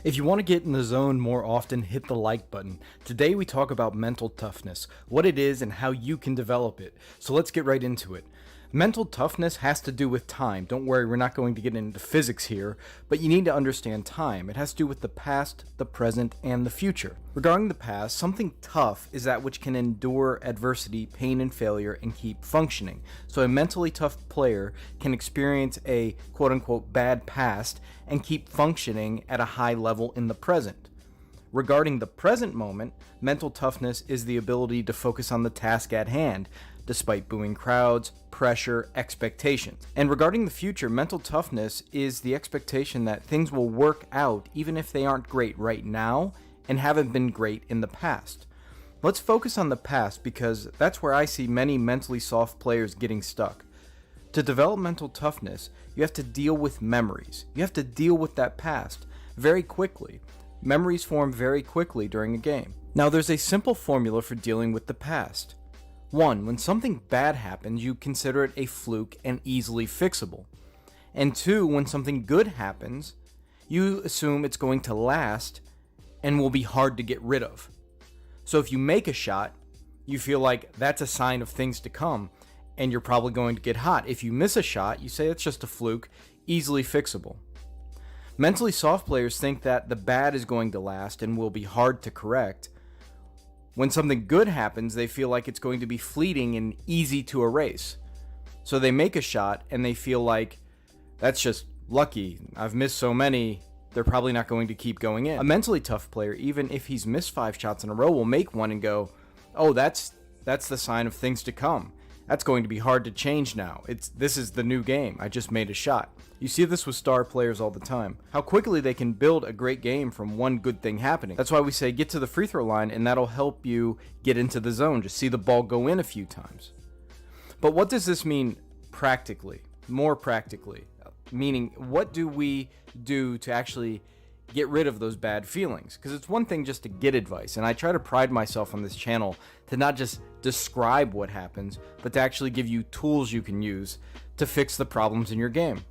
If you want to get in the zone more often, hit the like button. Today we talk about mental toughness, what it is and how you can develop it. So let's get right into it. Mental toughness has to do with time. Don't worry, we're not going to get into physics here, but you need to understand time. It has to do with the past, the present, and the future. Regarding the past, something tough is that which can endure adversity, pain, and failure and keep functioning. So a mentally tough player can experience a quote-unquote bad past and keep functioning at a high level in the present. Regarding the present moment, mental toughness is the ability to focus on the task at hand, despite booing crowds, pressure, expectations. And regarding the future, mental toughness is the expectation that things will work out even if they aren't great right now and haven't been great in the past. Let's focus on the past because that's where I see many mentally soft players getting stuck. To develop mental toughness, you have to deal with memories. You have to deal with that past very quickly. Memories form very quickly during a game. Now, there's a simple formula for dealing with the past. 1. When something bad happens, you consider it a fluke and easily fixable. And 2. When something good happens, you assume it's going to last and will be hard to get rid of. So if you make a shot, you feel like that's a sign of things to come, and you're probably going to get hot. If you miss a shot, you say it's just a fluke, easily fixable. Mentally soft players think that the bad is going to last and will be hard to correct. When something good happens, they feel like it's going to be fleeting and easy to erase. So they make a shot and they feel like, that's just lucky. I've missed so many, they're probably not going to keep going in. A mentally tough player, even if he's missed 5 shots in a row, will make one and go, oh, that's the sign of things to come. That's going to be hard to change now. This is the new game. I just made a shot. You see this with star players all the time. How quickly they can build a great game from one good thing happening. That's why we say get to the free throw line and that'll help you get into the zone. Just see the ball go in a few times. But what does this mean practically? More practically. Meaning, what do we do to actually get rid of those bad feelings? Because it's one thing just to get advice, and I try to pride myself on this channel to not just describe what happens, but to actually give you tools you can use to fix the problems in your game.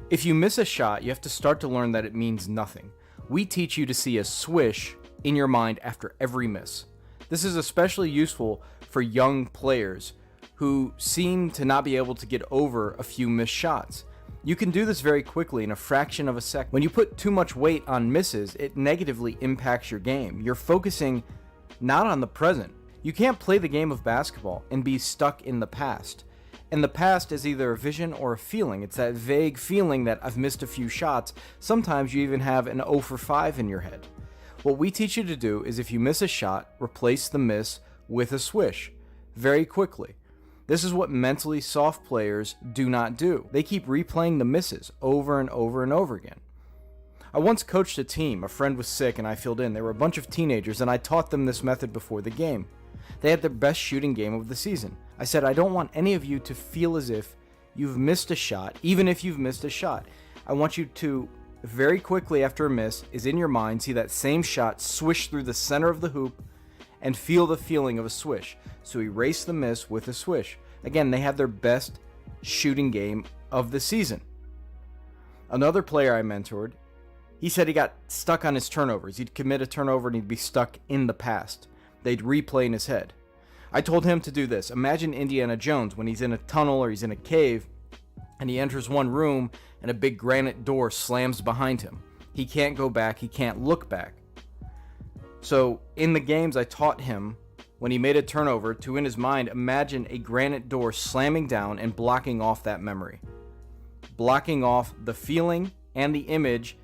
If you miss a shot, you have to start to learn that it means nothing. We teach you to see a swish in your mind after every miss. This is especially useful for young players who seem to not be able to get over a few missed shots. You can do this very quickly in a fraction of a second. When you put too much weight on misses, it negatively impacts your game. You're focusing not on the present. You can't play the game of basketball and be stuck in the past. And the past is either a vision or a feeling. It's that vague feeling that I've missed a few shots. Sometimes you even have an 0 for 5 in your head. What we teach you to do is if you miss a shot, replace the miss with a swish very quickly. This is what mentally soft players do not do. They keep replaying the misses over and over and over again. I once coached a team. A friend was sick and I filled in. They were a bunch of teenagers and I taught them this method before the game. They had their best shooting game of the season. I said, I don't want any of you to feel as if you've missed a shot, even if you've missed a shot. I want you to, very quickly after a miss, is in your mind, see that same shot swish through the center of the hoop and feel the feeling of a swish. So erase the miss with a swish. Again, they had their best shooting game of the season. Another player I mentored, he said he got stuck on his turnovers. He'd commit a turnover and he'd be stuck in the past. They'd replay in his head. I told him to do this. Imagine Indiana Jones when he's in a tunnel or he's in a cave and he enters one room and a big granite door slams behind him. He can't go back. He can't look back. So in the games I taught him, when he made a turnover, to in his mind imagine a granite door slamming down and blocking off that memory. Blocking off the feeling and the image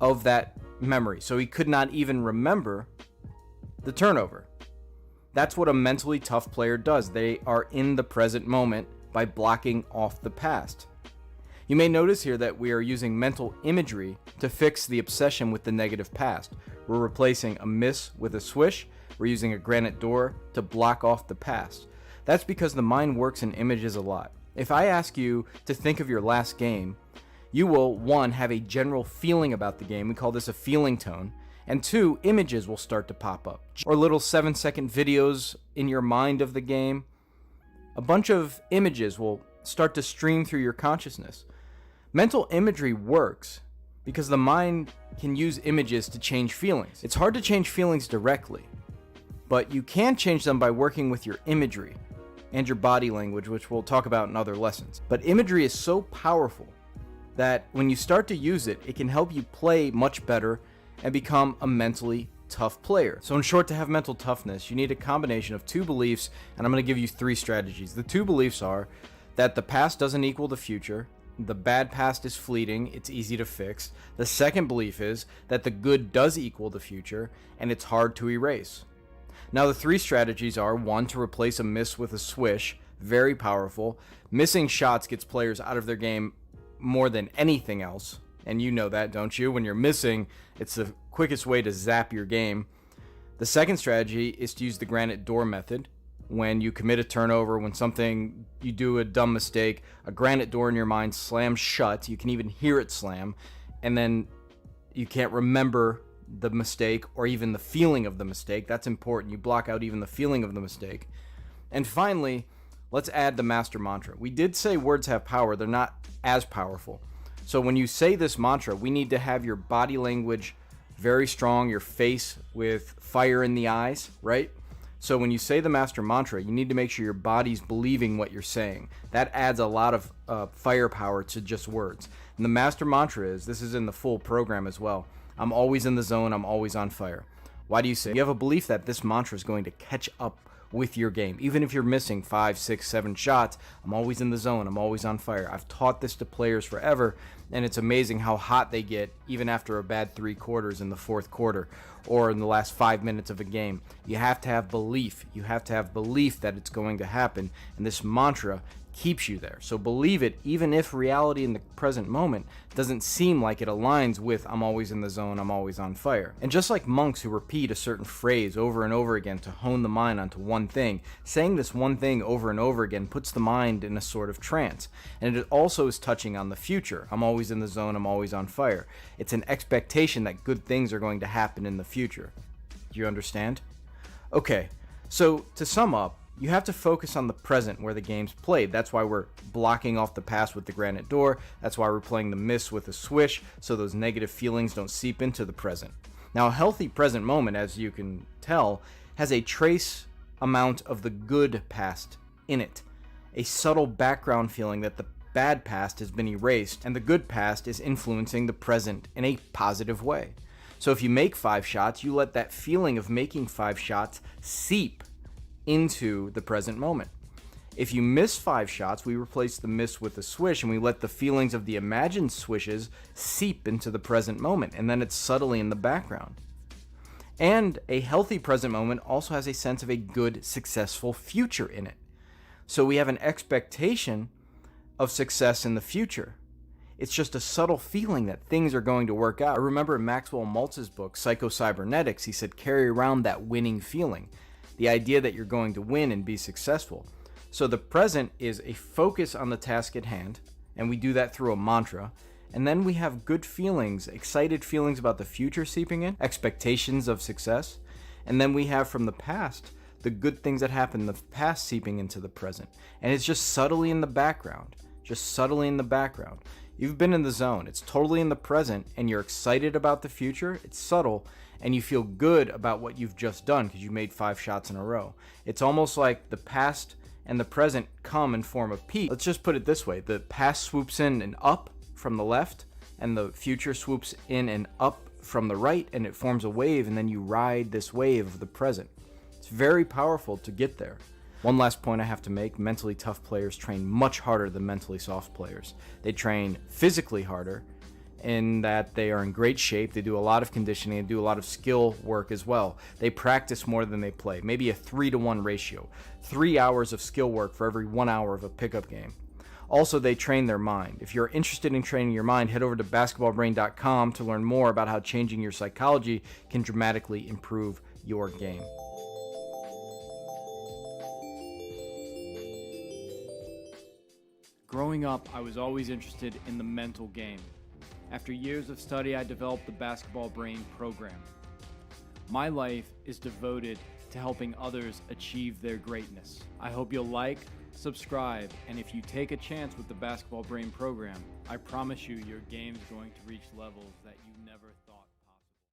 of that memory. So he could not even remember the turnover. That's what a mentally tough player does. They are in the present moment by blocking off the past. You may notice here that we are using mental imagery to fix the obsession with the negative past. We're replacing a miss with a swish. We're using a granite door to block off the past. That's because the mind works in images a lot. If I ask you to think of your last game, you will, 1, have a general feeling about the game. We call this a feeling tone. And 2, images will start to pop up. Or little 7-second videos in your mind of the game. A bunch of images will start to stream through your consciousness. Mental imagery works because the mind can use images to change feelings. It's hard to change feelings directly, but you can change them by working with your imagery and your body language, which we'll talk about in other lessons. But imagery is so powerful that when you start to use it, it can help you play much better and become a mentally tough player. So in short, to have mental toughness, you need a combination of two beliefs, and I'm going to give you three strategies. The two beliefs are that the past doesn't equal the future, the bad past is fleeting, it's easy to fix. The second belief is that the good does equal the future, and it's hard to erase. Now the three strategies are: one, to replace a miss with a swish, very powerful. Missing shots gets players out of their game more than anything else, and you know that, don't you? When you're missing, it's the quickest way to zap your game. The second strategy is to use the granite door method. When you commit a turnover, when you do a dumb mistake, a granite door in your mind slams shut. You can even hear it slam, and then you can't remember the mistake or even the feeling of the mistake. That's important. You block out even the feeling of the mistake. And finally, let's add the master mantra. We did say words have power. They're not as powerful. So when you say this mantra, we need to have your body language very strong, your face with fire in the eyes, right? So when you say the master mantra, you need to make sure your body's believing what you're saying. That adds a lot of firepower to just words. And the master mantra is, this is in the full program as well, I'm always in the zone, I'm always on fire. Why do you say? You have a belief that this mantra is going to catch up with your game. Even if you're missing 5, 6, 7 shots, I'm always in the zone, I'm always on fire. I've taught this to players forever, and it's amazing how hot they get even after a bad 3 quarters in the 4th quarter or in the last 5 minutes of a game. You have to have belief. You have to have belief that it's going to happen, and this mantra keeps you there. So believe it, even if reality in the present moment doesn't seem like it aligns with I'm always in the zone, I'm always on fire. And just like monks who repeat a certain phrase over and over again to hone the mind onto one thing, saying this one thing over and over again puts the mind in a sort of trance. And it also is touching on the future. I'm always in the zone, I'm always on fire. It's an expectation that good things are going to happen in the future. Do you understand? Okay, so to sum up, you have to focus on the present where the game's played. That's why we're blocking off the past with the granite door. That's why we're playing the miss with a swish, so those negative feelings don't seep into the present. Now, a healthy present moment, as you can tell, has a trace amount of the good past in it. A subtle background feeling that the bad past has been erased and the good past is influencing the present in a positive way. So if you make 5 shots, you let that feeling of making 5 shots seep into the present moment. If you miss 5 shots, we replace the miss with a swish, and we let the feelings of the imagined swishes seep into the present moment, and then it's subtly in the background. And a healthy present moment also has a sense of a good, successful future in it. So we have an expectation of success in the future. It's just a subtle feeling that things are going to work out. I remember in Maxwell Maltz's book, Psycho-Cybernetics, he said, carry around that winning feeling. The idea that you're going to win and be successful. So the present is a focus on the task at hand, and we do that through a mantra. And then we have good feelings, excited feelings about the future seeping in, expectations of success. And then we have from the past, the good things that happened in the past seeping into the present. And it's just subtly in the background, You've been in the zone. It's totally in the present, and you're excited about the future. It's subtle, and you feel good about what you've just done because you made 5 shots in a row. It's almost like the past and the present come and form a peak. Let's just put it this way. The past swoops in and up from the left, and the future swoops in and up from the right, and it forms a wave, and then you ride this wave of the present. It's very powerful to get there. One last point I have to make, mentally tough players train much harder than mentally soft players. They train physically harder in that they are in great shape. They do a lot of conditioning and do a lot of skill work as well. They practice more than they play, maybe a 3-to-1 ratio. 3 hours of skill work for every 1 hour of a pickup game. Also, they train their mind. If you're interested in training your mind, head over to BasketballBrain.com to learn more about how changing your psychology can dramatically improve your game. Growing up, I was always interested in the mental game. After years of study, I developed the BasketballBrain program. My life is devoted to helping others achieve their greatness. I hope you'll like, subscribe, and if you take a chance with the Basketball Brain program, I promise you your game's going to reach levels that you never thought.